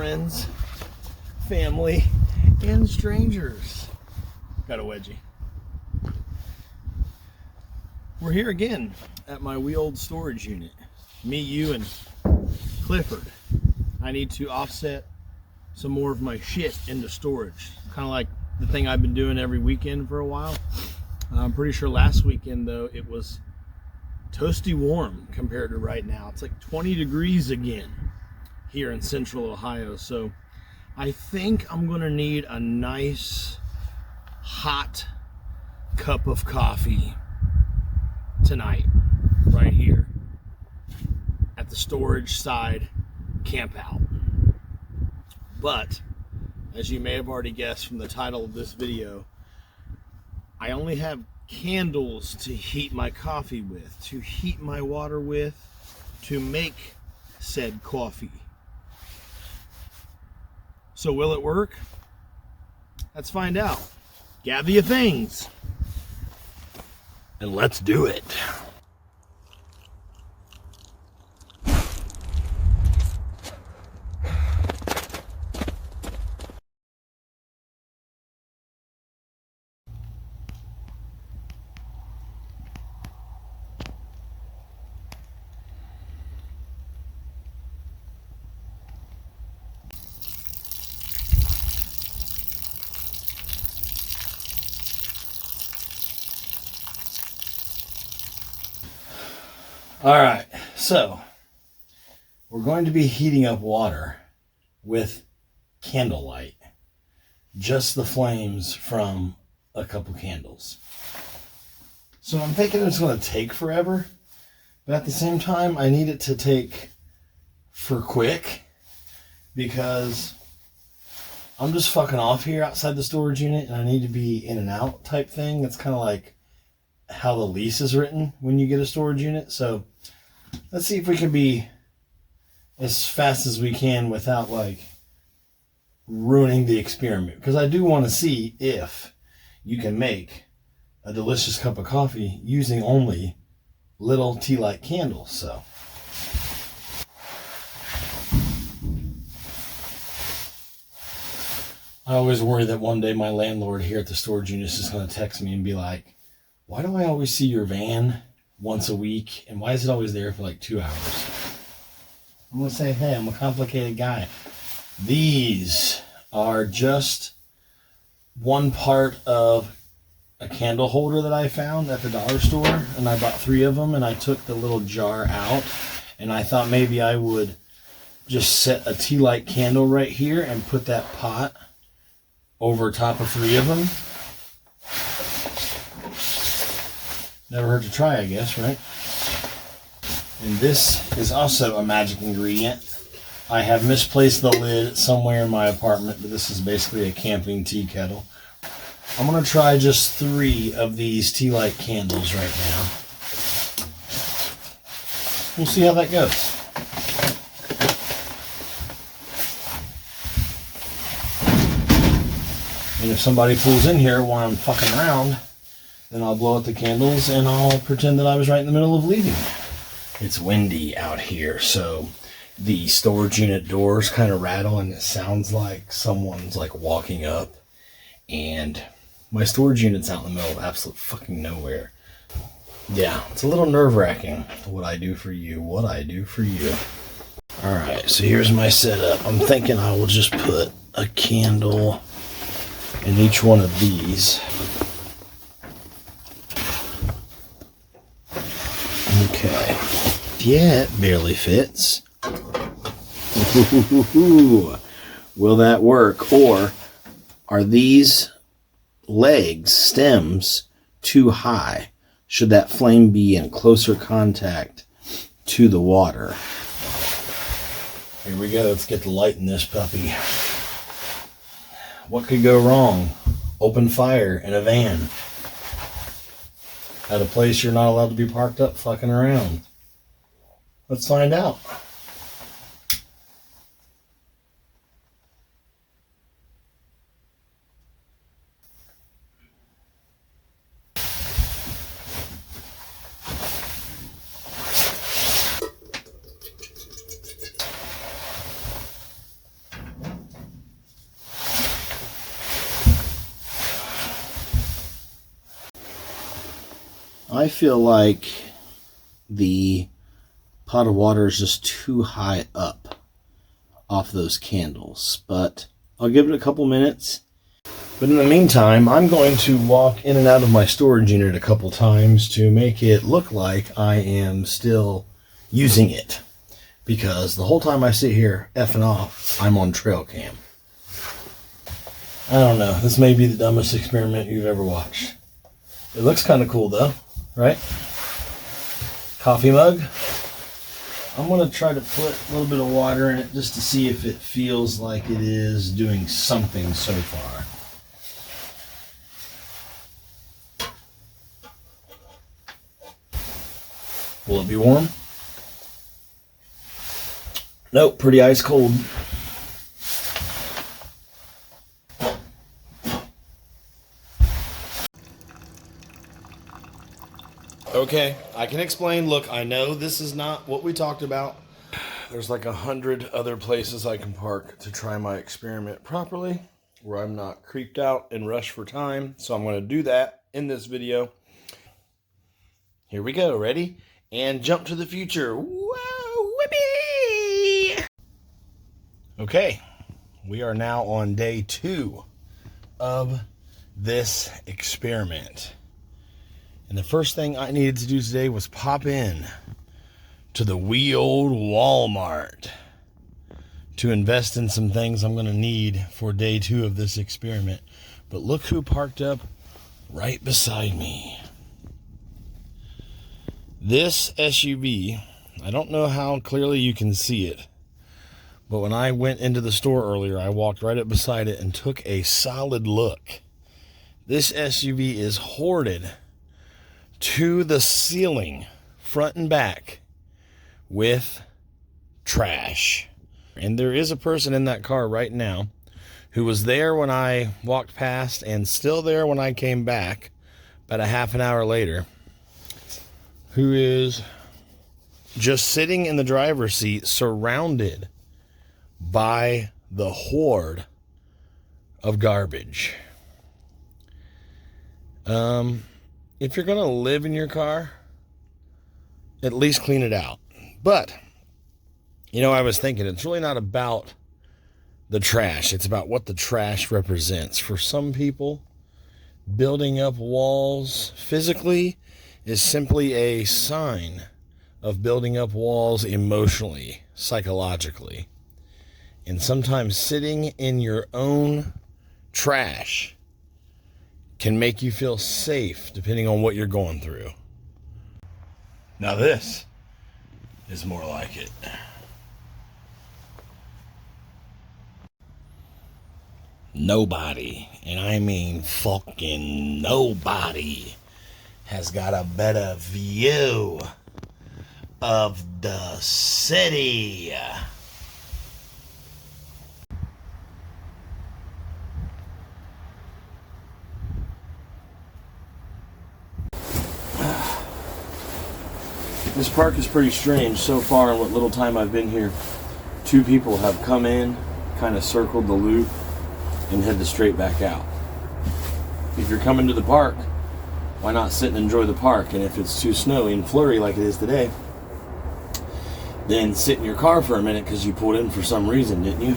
friends, family, and strangers. Got a wedgie. We're here again at my wee old storage unit. Me, you, and Clifford. I need to offset some more of my shit into storage. Kind of like the thing I've been doing every weekend for a while. I'm pretty sure last weekend though it was toasty warm compared to right now. It's like 20 degrees again here in central Ohio. So I think I'm gonna need a nice hot cup of coffee tonight right here at the storage side camp out. But as you may have already guessed from the title of this video, I only have candles to heat my coffee with, to heat my water with, to make said coffee. So will it work? Let's find out. Gather your things and let's do it. All right, so we're going to be heating up water with candlelight, just the flames from a couple candles. So I'm thinking it's going to take forever, but at the same time, I need it to take for quick because I'm just fucking off here outside the storage unit and I need to be in and out type thing. That's kind of like how the lease is written when you get a storage unit. So let's see if we can be as fast as we can without like ruining the experiment, because I do want to see if you can make a delicious cup of coffee using only little tea light candles. So I always worry that one day my landlord here at the storage unit is just going to text me and be like, why do I always see your van once a week, and why is it always there for like 2 hours? I'm gonna say, hey, I'm a complicated guy. These are just one part of a candle holder that I found at the dollar store, and I bought 3 of them, and I took the little jar out, and I thought maybe I would just set a tea light candle right here and put that pot over top of 3 of them. Never hurt to try, I guess, right? And this is also a magic ingredient. I have misplaced the lid somewhere in my apartment, but this is basically a camping tea kettle. I'm going to try just 3 of these tea light candles right now. We'll see how that goes. And if somebody pulls in here while I'm fucking around, then I'll blow out the candles and I'll pretend that I was right in the middle of leaving. It's windy out here, so the storage unit doors kind of rattle and it sounds like someone's like walking up. And my storage unit's out in the middle of absolute fucking nowhere. Yeah, it's a little nerve-wracking. What I do for you, what I do for you. Alright, so here's my setup. I'm thinking I will just put a candle in each one of these. Okay. Yeah, it barely fits. Ooh, will that work? Or are these legs, stems, too high? Should that flame be in closer contact to the water? Here we go. Let's get the light in this puppy. What could go wrong? Open fire in a van. At a place you're not allowed to be parked up fucking around. Let's find out. I feel like the pot of water is just too high up off those candles, but I'll give it a couple minutes. But in the meantime, I'm going to walk in and out of my storage unit a couple times to make it look like I am still using it, because the whole time I sit here effing off, I'm on trail cam. I don't know, this may be the dumbest experiment you've ever watched. It looks kind of cool though, right? Coffee mug. I'm going to try to put a little bit of water in it just to see if it feels like it is doing something so far. Will it be warm? Nope, pretty ice cold. Okay, I can explain. Look, I know this is not what we talked about. There's like 100 other places I can park to try my experiment properly, where I'm not creeped out and rushed for time. So I'm going to do that in this video. Here we go. Ready? And jump to the future. Whoa, whippy! Okay, we are now on day 2 of this experiment. And the first thing I needed to do today was pop in to the wee old Walmart to invest in some things I'm going to need for day 2 of this experiment. But look who parked up right beside me. This SUV, I don't know how clearly you can see it, but when I went into the store earlier, I walked right up beside it and took a solid look. This SUV is hoarded to the ceiling, front and back, with trash. And there is a person in that car right now who was there when I walked past and still there when I came back about a half an hour later, who is just sitting in the driver's seat surrounded by the horde of garbage. If you're going to live in your car, at least clean it out. But, you know, I was thinking it's really not about the trash. It's about what the trash represents. For some people, building up walls physically is simply a sign of building up walls emotionally, psychologically. And sometimes sitting in your own trash can make you feel safe depending on what you're going through. Now this is more like it. Nobody, and I mean fucking nobody, has got a better view of the city. This park is pretty strange so far in what little time I've been here. 2 people have come in, kind of circled the loop, and headed straight back out. If you're coming to the park, why not sit and enjoy the park? And if it's too snowy and flurry like it is today, then sit in your car for a minute because you pulled in for some reason, didn't you?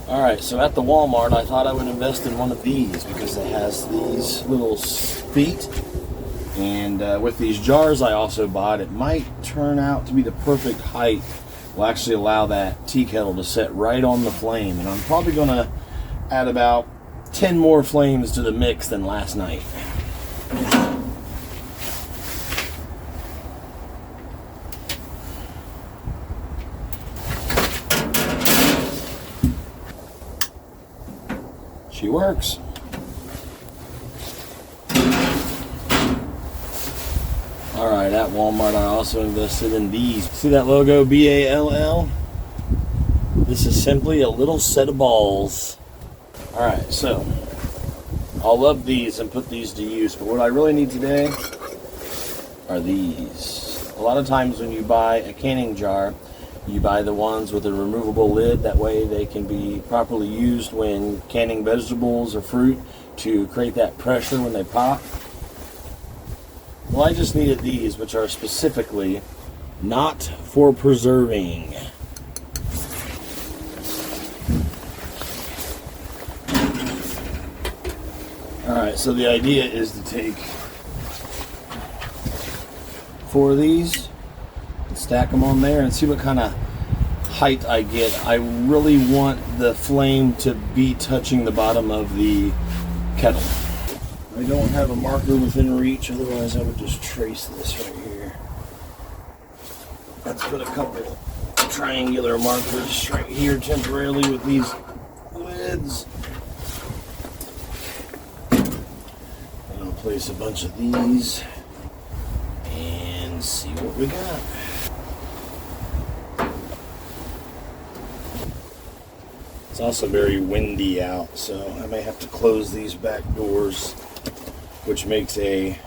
Alright, so at the Walmart, I thought I would invest in one of these because it has these little feet. And with these jars I also bought, it might turn out to be the perfect height. Will actually allow that tea kettle to set right on the flame. And I'm probably going to add about 10 more flames to the mix than last night. She works. Alright, at Walmart I also invested in these. See that logo, BALL? This is simply a little set of balls. Alright, so I'll love these and put these to use, but what I really need today are these. A lot of times when you buy a canning jar, you buy the ones with a removable lid. That way they can be properly used when canning vegetables or fruit to create that pressure when they pop. Well, I just needed these, which are specifically not for preserving. Alright, so the idea is to take 4 of these and stack them on there and see what kind of height I get. I really want the flame to be touching the bottom of the kettle. I don't have a marker within reach, otherwise I would just trace this right here. Let's put a couple triangular markers right here temporarily with these lids. And I'll place a bunch of these and see what we got. It's also very windy out, so I may have to close these back doors, which makes a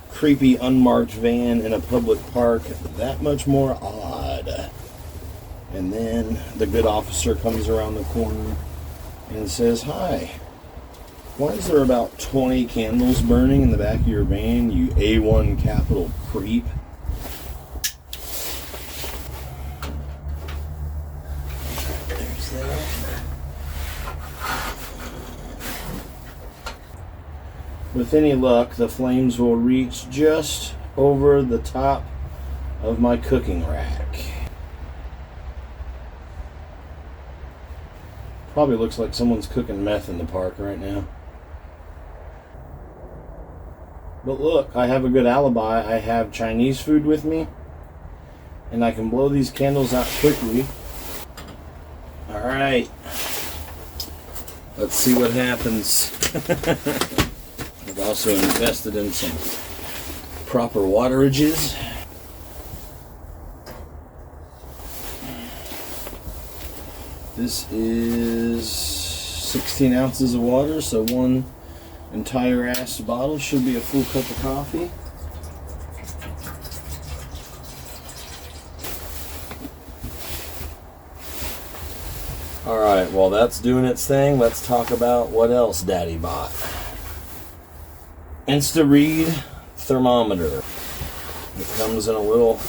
creepy unmarked van in a public park that much more odd. And then the good officer comes around the corner and says, "Hi, why is there about 20 candles burning in the back of your van, you A1 capital creep?" There's that. With any luck, the flames will reach just over the top of my cooking rack. Probably looks like someone's cooking meth in the park right now. But look, I have a good alibi. I have Chinese food with me, and I can blow these candles out quickly. Alright. Let's see what happens. I've also invested in some proper waterages. This is 16 ounces of water, so one entire ass bottle should be a full cup of coffee. Alright, while that's doing its thing, let's talk about what else Daddy bought. Insta-Read thermometer. It comes in a little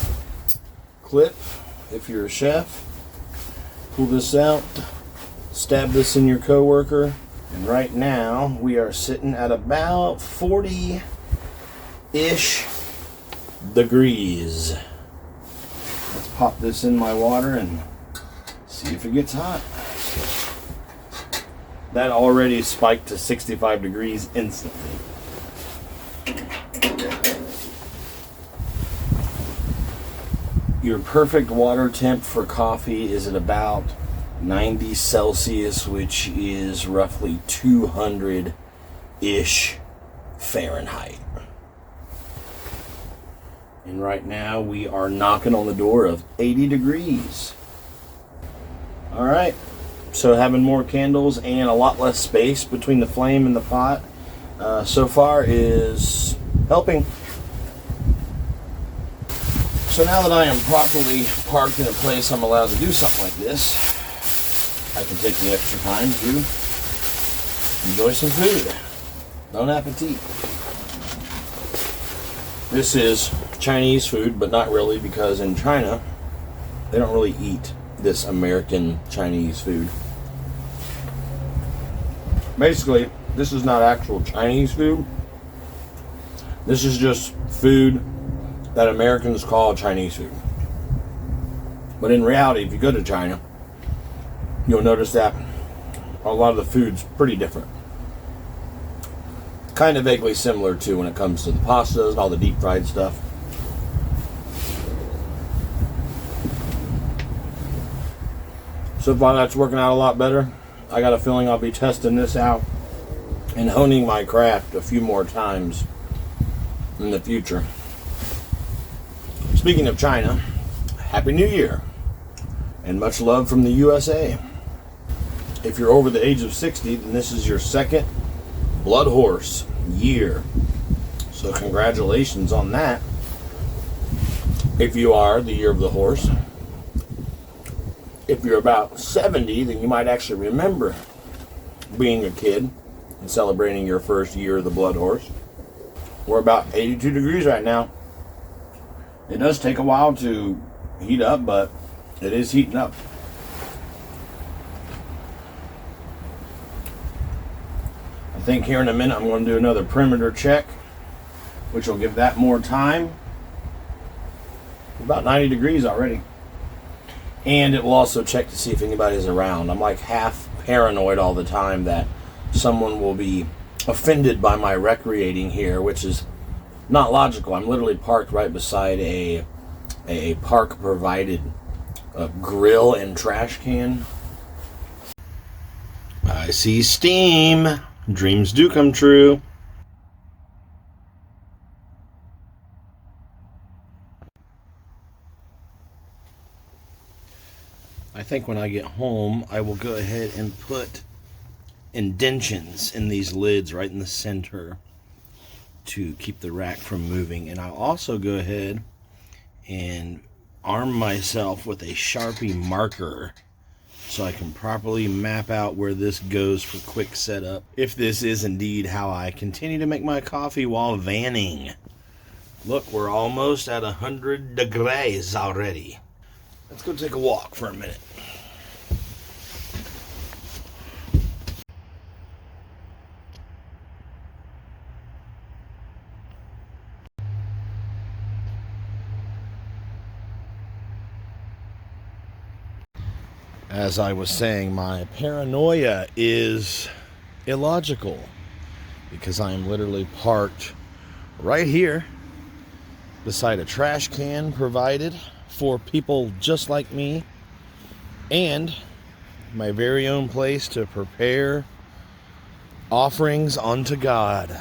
clip if you're a chef. Pull this out, stab this in your coworker, and right now we are sitting at about 40-ish degrees. Let's pop this in my water and see if it gets hot. That already spiked to 65 degrees instantly. Your perfect water temp for coffee is at about 90 Celsius, which is roughly 200-ish Fahrenheit. And right now we are knocking on the door of 80 degrees. Alright, so having more candles and a lot less space between the flame and the pot so far is helping. So now that I am properly parked in a place I'm allowed to do something like this, I can take the extra time to enjoy some food. Bon appetit. This is Chinese food, but not really, because in China, they don't really eat this American Chinese food. Basically, this is not actual Chinese food. This is just food that Americans call Chinese food. But in reality, if you go to China, you'll notice that a lot of the food's pretty different. Kind of vaguely similar to when it comes to the pastas and all the deep fried stuff. So far that's working out a lot better. I got a feeling I'll be testing this out and honing my craft a few more times in the future. Speaking of China, Happy New Year and much love from the USA. If you're over the age of 60, then this is your second blood horse year. So congratulations on that. If you are the year of the horse. If you're about 70, then you might actually remember being a kid and celebrating your first year of the blood horse. We're about 82 degrees right now. It does take a while to heat up, but it is heating up. I think here in a minute I'm going to do another perimeter check, which will give that more time. About 90 degrees already. And it will also check to see if anybody's around. I'm like half paranoid all the time that someone will be offended by my recreating here, which is not logical. I'm literally parked right beside a park provided grill and trash can. I see steam. Dreams do come true. I think when I get home, I will go ahead and put indentions in these lids right in the center to keep the rack from moving. And I'll also go ahead and arm myself with a Sharpie marker so I can properly map out where this goes for quick setup, if this is indeed how I continue to make my coffee while vanning. Look, we're almost at 100 degrees already. Let's go take a walk for a minute. As I was saying, my paranoia is illogical because I am literally parked right here beside a trash can provided for people just like me, and my very own place to prepare offerings unto God.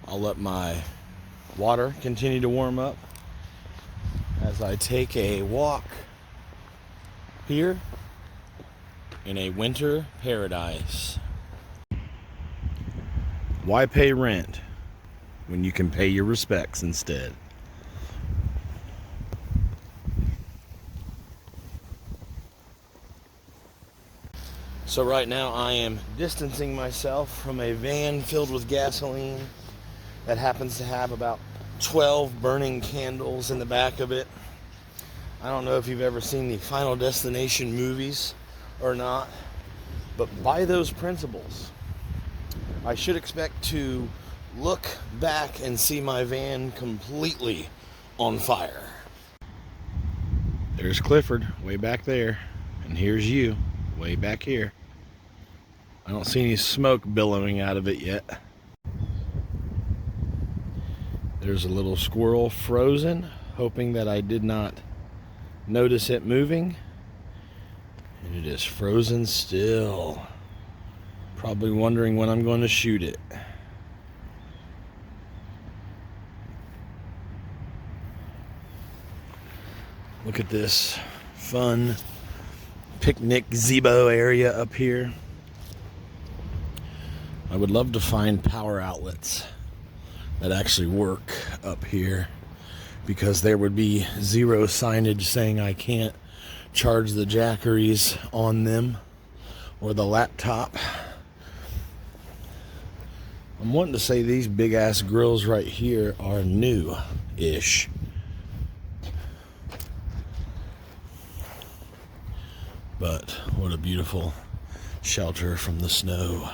I'll let my water continue to warm up as I take a walk here in a winter paradise. Why pay rent when you can pay your respects instead? So right now I am distancing myself from a van filled with gasoline that happens to have about 12 burning candles in the back of it. I don't know if you've ever seen the Final Destination movies or not, but by those principles, I should expect to look back and see my van completely on fire. There's Clifford way back there, and here's you way back here. I don't see any smoke billowing out of it yet. There's a little squirrel frozen, hoping that I did not notice it moving. And it is frozen still. Probably wondering when I'm going to shoot it. Look at this fun picnic gazebo area up here. I would love to find power outlets that actually work up here, because there would be zero signage saying I can't charge the jackeries on them or the laptop. I'm wanting to say these big ass grills right here are new-ish. But what a beautiful shelter from the snow.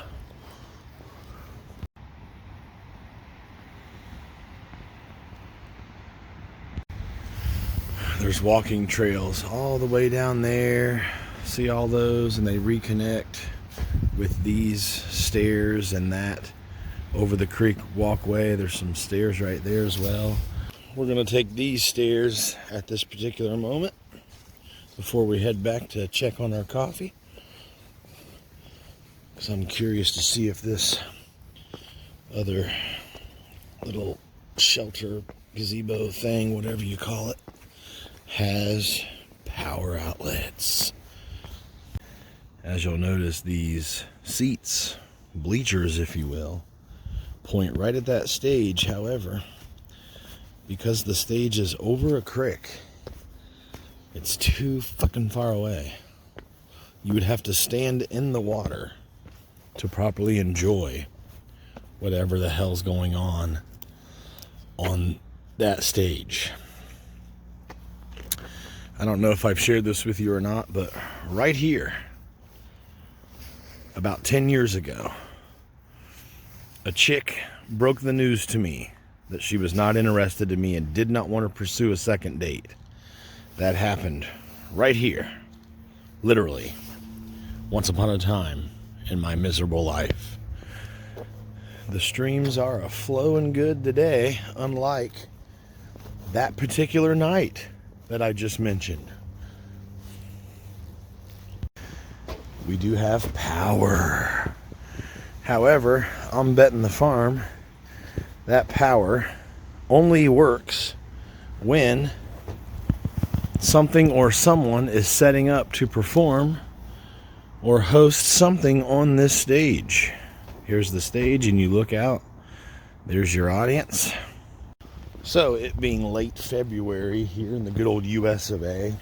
There's walking trails all the way down there. See all those, and they reconnect with these stairs and that over the creek walkway. There's some stairs right there as well. We're gonna take these stairs at this particular moment before we head back to check on our coffee, because I'm curious to see if this other little shelter gazebo thing, whatever you call it, has power outlets. As you'll notice, these seats, bleachers if you will, point right at that stage. However, because the stage is over a creek, it's too fucking far away. You would have to stand in the water to properly enjoy whatever the hell's going on on that stage. I don't know if I've shared this with you or not, but right here, about 10 years ago, a chick broke the news to me that she was not interested in me and did not want to pursue a second date. That happened right here, literally, once upon a time in my miserable life. The streams are a-flowing good today, unlike that particular night that I just mentioned. We do have power. However, I'm betting the farm that power only works when something or someone is setting up to perform or host something on this stage. Here's the stage, and you look out, there's your audience. So, it being late February here in the good old US of A,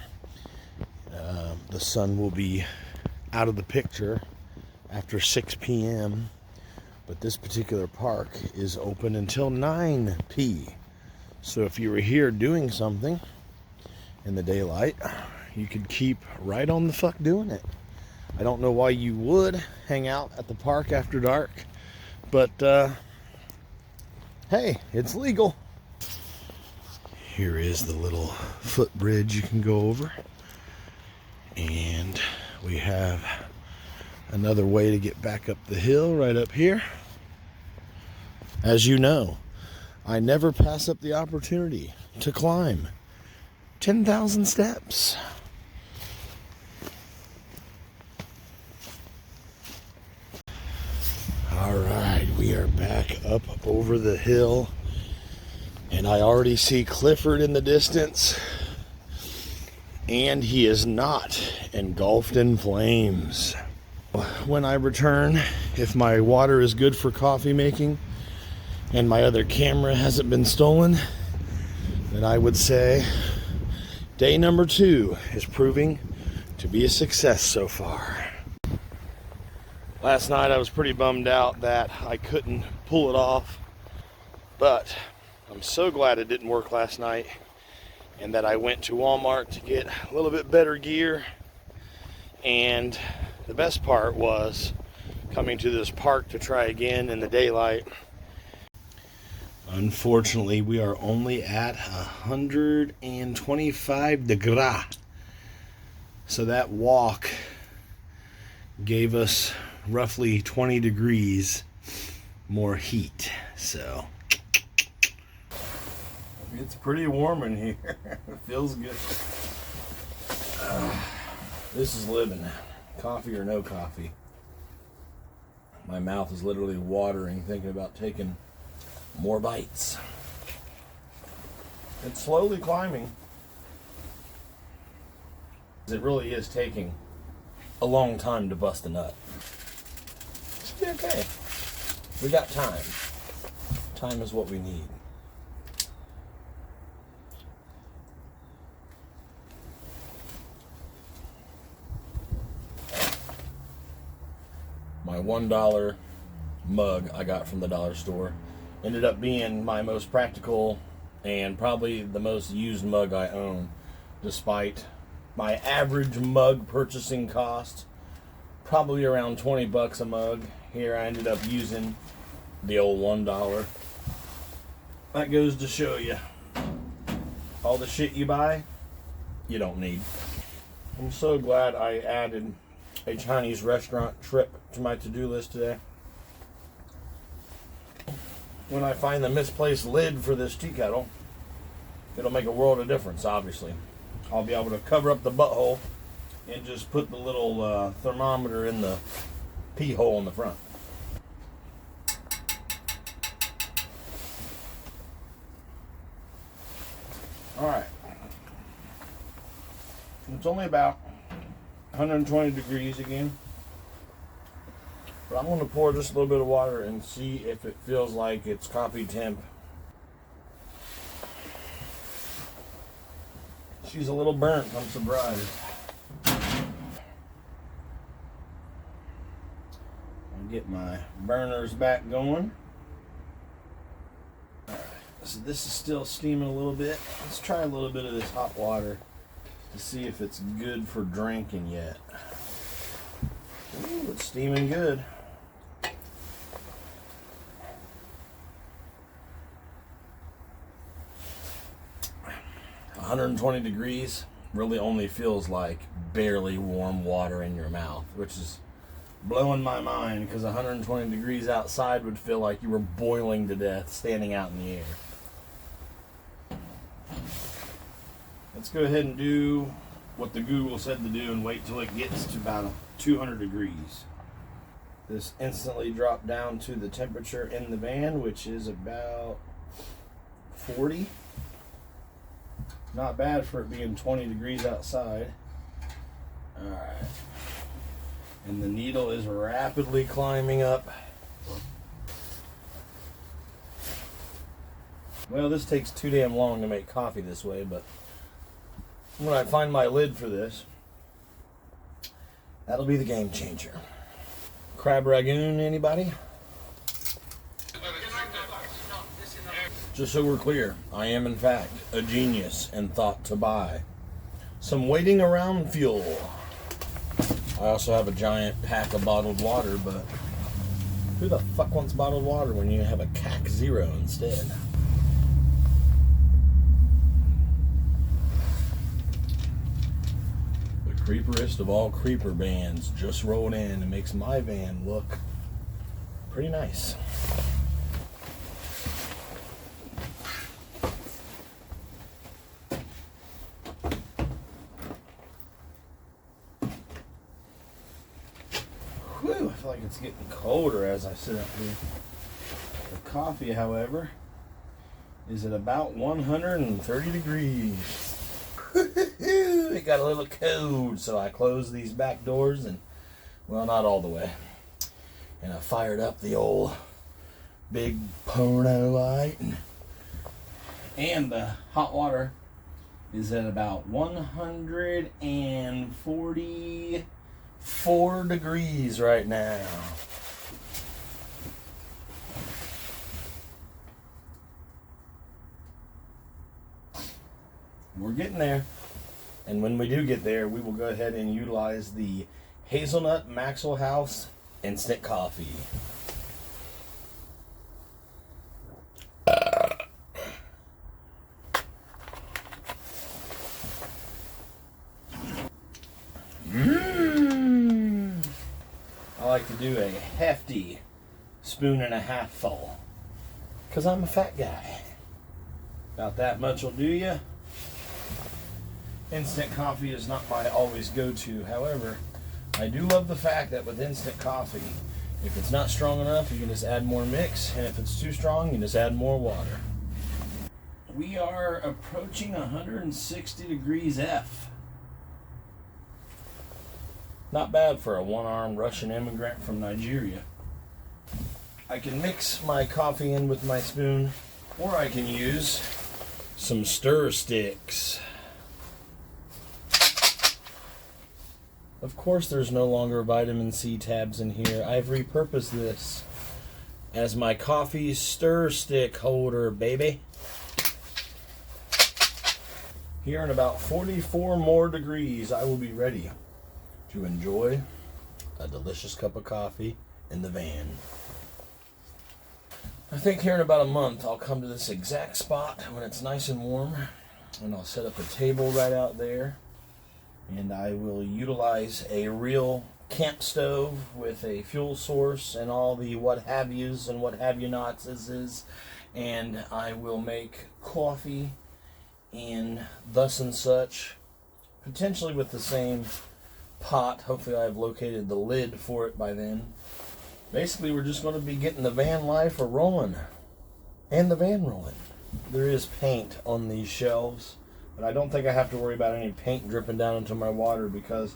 the sun will be out of the picture after 6 p.m., but this particular park is open until 9 p. So if you were here doing something in the daylight, you could keep right on the fuck doing it. I don't know why you would hang out at the park after dark, but hey, it's legal. Here is the little footbridge you can go over, and we have another way to get back up the hill right up here. As you know, I never pass up the opportunity to climb 10,000 steps. All right, we are back up over the hill, and I already see Clifford in the distance, and he is not engulfed in flames. When I return, if my water is good for coffee making and my other camera hasn't been stolen, then I would say day number 2 is proving to be a success so far. Last night I was pretty bummed out that I couldn't pull it off, but I'm so glad it didn't work last night and that I went to Walmart to get a little bit better gear. And the best part was coming to this park to try again in the daylight. Unfortunately, we are only at 125 degrees. So that walk gave us roughly 20 degrees more heat. So it's pretty warm in here. It feels good. This is living. Coffee or no coffee. My mouth is literally watering thinking about taking more bites. It's slowly climbing. It really is taking a long time to bust a nut. It's okay. We got time. Time is what we need. My $1 mug I got from the dollar store ended up being my most practical and probably the most used mug I own, despite my average mug purchasing cost probably around 20 bucks a mug. Here I ended up using the old $1. That goes to show you, all the shit you buy, you don't need. I'm so glad I added a Chinese restaurant trip to my to-do list today. When I find the misplaced lid for this tea kettle, it'll make a world of difference, obviously. I'll be able to cover up the butthole and just put the little thermometer in the pee hole in the front. Alright. It's only about 120 degrees again. But I'm going to pour just a little bit of water and see if it feels like it's coffee temp. She's a little burnt, I'm surprised. I'll get my burners back going. Alright. So this is still steaming a little bit. Let's try a little bit of this hot water to see if it's good for drinking yet. Ooh, it's steaming good. "120 degrees really only feels like barely warm water in your mouth, which is blowing my mind, because 120 degrees outside would feel like you were boiling to death standing out in the air. Let's go ahead and do what the Google said to do and wait till it gets to about 200 degrees. This instantly dropped down to the temperature in the van, which is about 40. Not bad for it being 20 degrees outside. Alright. And the needle is rapidly climbing up. Well, this takes too damn long to make coffee this way, but when I find my lid for this, that'll be the game changer. Crab ragoon, anybody? Just so we're clear, I am in fact a genius and thought to buy some waiting around fuel. I also have a giant pack of bottled water, but who the fuck wants bottled water when you have a CAC Zero instead? The creeperest of all creeper vans just rolled in and makes my van look pretty nice. Whew, I feel like it's getting colder as I sit up here. The coffee, however, is at about 130 degrees. It got a little cold, so I closed these back doors and, well, not all the way. And I fired up the old big porno light. And the hot water is at about 144 degrees right now. We're getting there. And when we do get there, we will go ahead and utilize the Hazelnut Maxwell House instant coffee. I like to do a hefty spoon and a half full, because I'm a fat guy. About that much will do you. Instant coffee is not my always go-to. However, I do love the fact that with instant coffee, if it's not strong enough, you can just add more mix, and if it's too strong, you can just add more water. We are approaching 160 degrees F. Not bad for a one-armed Russian immigrant from Nigeria. I can mix my coffee in with my spoon, or I can use some stir sticks. Of course there's no longer vitamin C tabs in here. I've repurposed this as my coffee stir stick holder, baby. Here in about 44 more degrees, I will be ready to enjoy a delicious cup of coffee in the van. I think here in about a month, I'll come to this exact spot when it's nice and warm, and I'll set up a table right out there. And I will utilize a real camp stove with a fuel source and all the what have yous and what have you nots is. And I will make coffee and thus and such, potentially with the same pot. Hopefully I've located the lid for it by then. Basically, we're just going to be getting the van life rolling. And the van rolling. There is paint on these shelves, but I don't think I have to worry about any paint dripping down into my water, because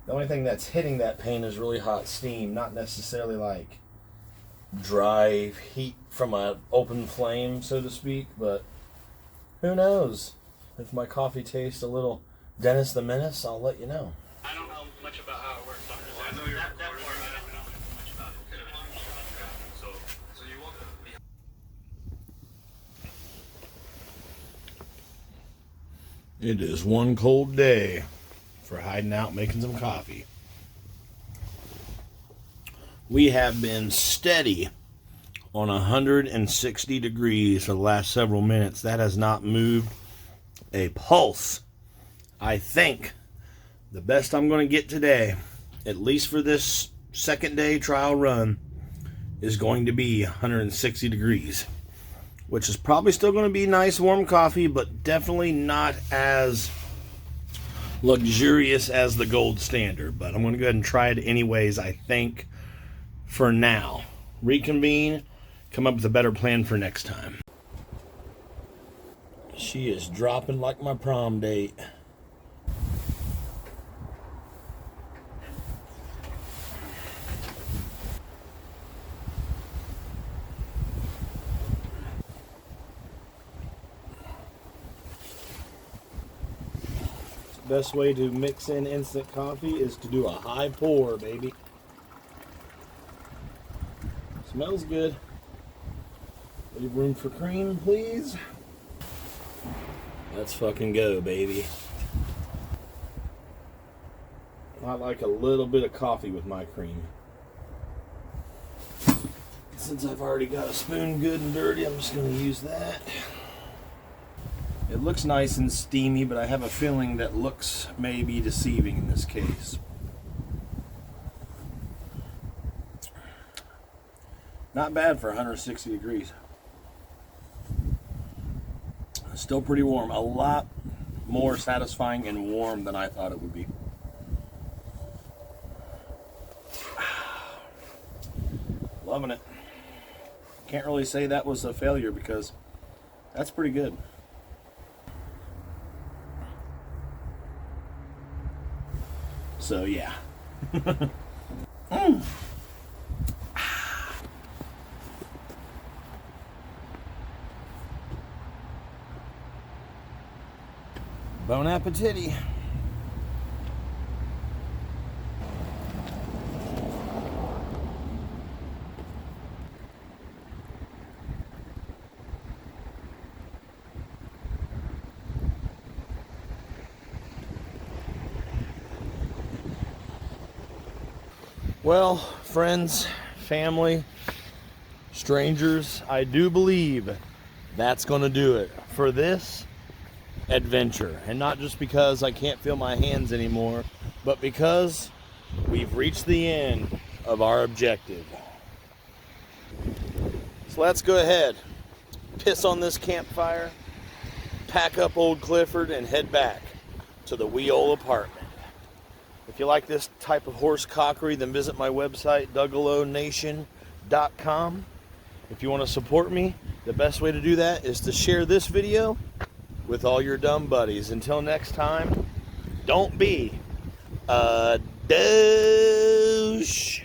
the only thing that's hitting that paint is really hot steam, not necessarily like dry heat from an open flame, so to speak. But who knows? If my coffee tastes a little Dennis the Menace, I'll let you know. I don't know much about how it works. I know you're that part I don't know much about it. So you want It is one cold day for hiding out making some coffee. We have been steady on 160 degrees for the last several minutes. That has not moved a pulse. I think the best I'm going to get today, at least for this second day trial run, is going to be 160 degrees, which is probably still going to be nice warm coffee, but definitely not as luxurious as the gold standard. But I'm going to go ahead and try it anyways, I think, for now. Reconvene, come up with a better plan for next time. She is dropping like my prom date. Best way to mix in instant coffee is to do a high pour, baby. Smells good. Leave room for cream, please. Let's fucking go, baby. I like a little bit of coffee with my cream. Since I've already got a spoon good and dirty, I'm just going to use that. It looks nice and steamy, but I have a feeling that looks may be deceiving in this case. Not bad for 160 degrees. Still pretty warm. A lot more satisfying and warm than I thought it would be. Loving it. Can't really say that was a failure because that's pretty good. So yeah. Bon appetit. Well, friends, family, strangers, I do believe that's going to do it for this adventure. And not just because I can't feel my hands anymore, but because we've reached the end of our objective. So let's go ahead, piss on this campfire, pack up old Clifford, and head back to the wee old apartment. If you like this type of horse cockery, then visit my website, DougaloNation.com. If you want to support me, the best way to do that is to share this video with all your dumb buddies. Until next time, don't be a douche.